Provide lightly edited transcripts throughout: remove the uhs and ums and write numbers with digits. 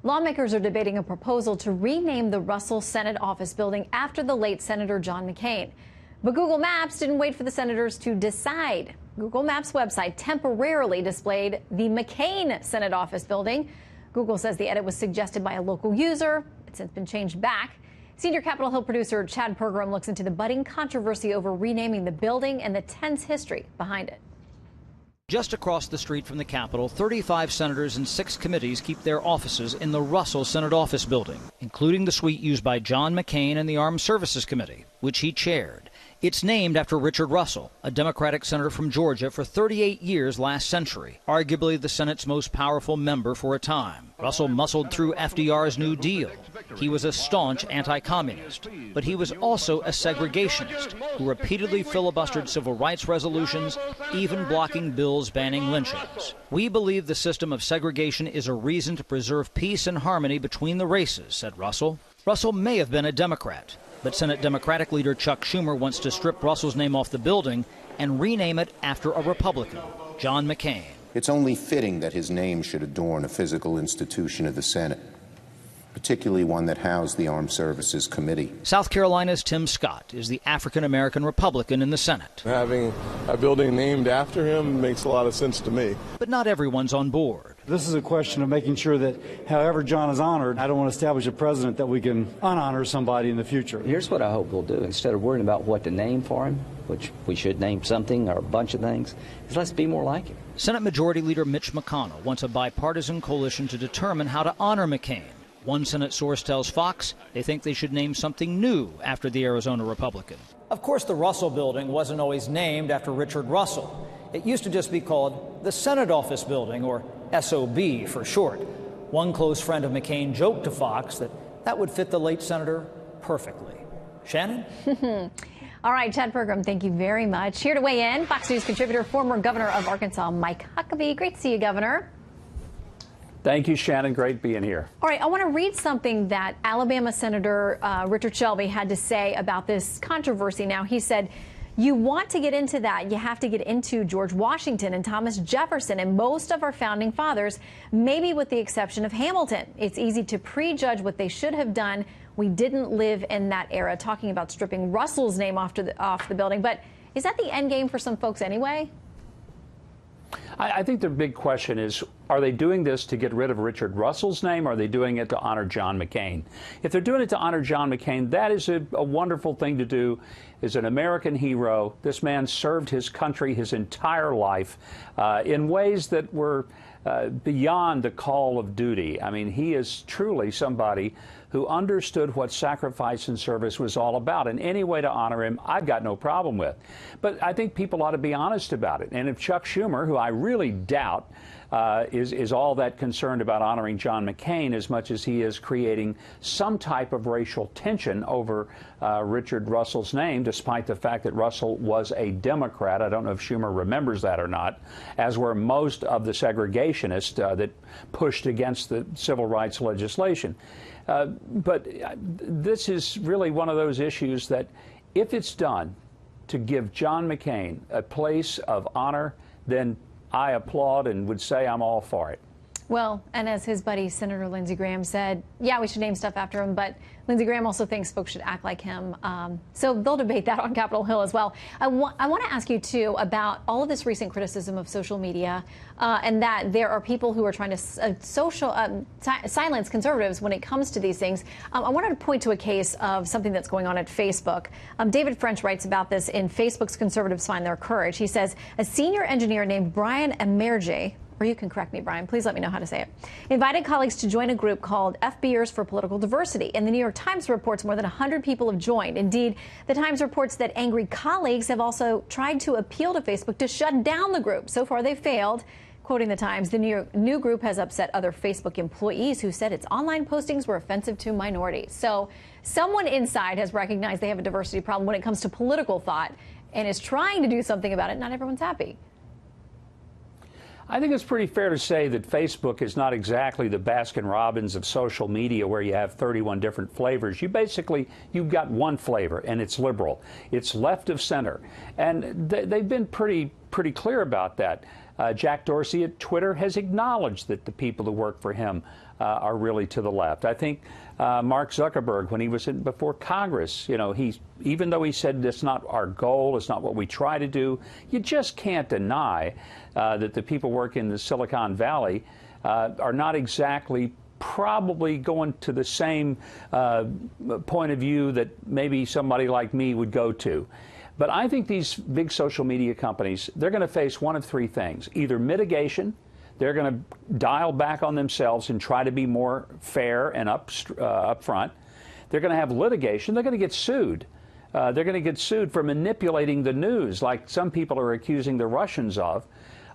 Lawmakers are debating a proposal to rename the Russell Senate office building after the late Senator John McCain. But Google Maps didn't wait for the senators to decide. Google Maps website temporarily displayed the McCain Senate office building. Google says the edit was suggested by a local user. It's since been changed back. Senior Capitol Hill producer Chad Pergram looks into the budding controversy over renaming the building and the tense history behind it. Just across the street from the Capitol, 35 senators and 6 committees keep their offices in the Russell Senate office building, including the suite used by John McCain and the Armed Services Committee, which he chaired. It's named after Richard Russell, a Democratic senator from Georgia for 38 years last century, arguably the Senate's most powerful member for a time. Russell muscled through FDR's New Deal. He was a staunch anti-communist, but he was also a segregationist who repeatedly filibustered civil rights resolutions, even blocking bills banning lynchings. We believe the system of segregation is a reason to preserve peace and harmony between the races, said Russell. Russell may have been a Democrat, but Senate Democratic leader Chuck Schumer wants to strip Russell's name off the building and rename it after a Republican, John McCain. It's only fitting that his name should adorn a physical institution of the Senate, particularly one that housed the Armed Services Committee. South Carolina's Tim Scott is the African-American Republican in the Senate. Having a building named after him makes a lot of sense to me. But not everyone's on board. This is a question of making sure that however John is honored, I don't want to establish a precedent that we can unhonor somebody in the future. Here's what I hope we'll do. Instead of worrying about what to name for him, which we should name something or a bunch of things, is let's be more like him. Senate Majority Leader Mitch McConnell wants a bipartisan coalition to determine how to honor McCain. One Senate source tells Fox they think they should name something new after the Arizona Republican. Of course, the Russell Building wasn't always named after Richard Russell. It used to just be called the Senate Office Building, or SOB for short. One close friend of McCain joked to Fox that would fit the late senator perfectly. Shannon? All right, Chad Pergram, thank you very much. Here to weigh in, Fox News contributor, former governor of Arkansas, Mike Huckabee. Great to see you, Governor. Thank you, Shannon. Great being here. All right, I want to read something that Alabama Senator Richard Shelby had to say about this controversy. Now, he said, you want to get into that, you have to get into George Washington and Thomas Jefferson and most of our founding fathers, maybe with the exception of Hamilton. It's easy to prejudge what they should have done. We didn't live in that era, talking about stripping Russell's name off the building. But is that the end game for some folks anyway? I think the big question is, are they doing this to get rid of Richard Russell's name, or are they doing it to honor John McCain? If they're doing it to honor John McCain, that is a wonderful thing to do. Is an American hero. This man served his country his entire life in ways that were beyond the call of duty. I mean, he is truly somebody who understood what sacrifice and service was all about. And any way to honor him, I've got no problem with. But I think people ought to be honest about it. And if Chuck Schumer, who I really doubt is all that concerned about honoring John McCain as much as he is creating some type of racial tension over Richard Russell's name, despite the fact that Russell was a Democrat. I don't know if Schumer remembers that or not, as were most of the segregationists that pushed against the civil rights legislation. But this is really one of those issues that if it's done to give John McCain a place of honor, then I applaud and would say I'm all for it. Well, and as his buddy Senator Lindsey Graham said, yeah, we should name stuff after him, but Lindsey Graham also thinks folks should act like him. So they'll debate that on Capitol Hill as well. I want to ask you, too, about all of this recent criticism of social media and that there are people who are trying to silence conservatives when it comes to these things. I wanted to point to a case of something that's going on at Facebook. David French writes about this in Facebook's Conservatives Find Their Courage. He says, a senior engineer named Brian Emerge, or you can correct me, Brian, please let me know how to say it, invited colleagues to join a group called FBers for Political Diversity. And the New York Times reports more than 100 people have joined. Indeed, the Times reports that angry colleagues have also tried to appeal to Facebook to shut down the group. So far, they've failed. Quoting the Times, the new group has upset other Facebook employees who said its online postings were offensive to minorities. So someone inside has recognized they have a diversity problem when it comes to political thought and is trying to do something about it. Not everyone's happy. I think it's pretty fair to say that Facebook is not exactly the Baskin-Robbins of social media where you have 31 different flavors. You've got one flavor, and it's liberal. It's left of center. And they've been pretty clear about that. Jack Dorsey at Twitter has acknowledged that the people who work for him are really to the left. I think Mark Zuckerberg, when he was before Congress, even though he said it's not our goal, it's not what we try to do, you just can't deny that the people working in the Silicon Valley are not exactly probably going to the same point of view that maybe somebody like me would go to. But I think these big social media companies, they're going to face one of three things. Either mitigation, they're going to dial back on themselves and try to be more fair and upfront. They're going to have litigation. They're going to get sued. They're going to get sued for manipulating the news, like some people are accusing the Russians of,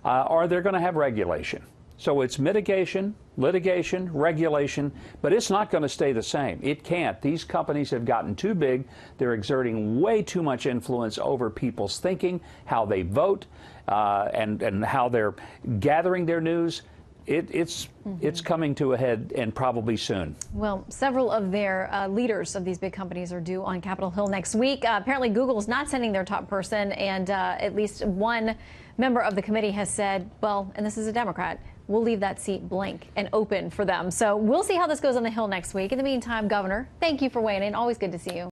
or they're going to have regulation. So it's mitigation, litigation, regulation, but it's not going to stay the same. It can't. These companies have gotten too big. They're exerting way too much influence over people's thinking, how they vote, and how they're gathering their news. It's coming to a head, and probably soon. Well, several of their leaders of these big companies are due on Capitol Hill next week. Apparently, Google's not sending their top person, and at least one member of the committee has said, well, and this is a Democrat, we'll leave that seat blank and open for them. So we'll see how this goes on the Hill next week. In the meantime, Governor, thank you for weighing in. Always good to see you.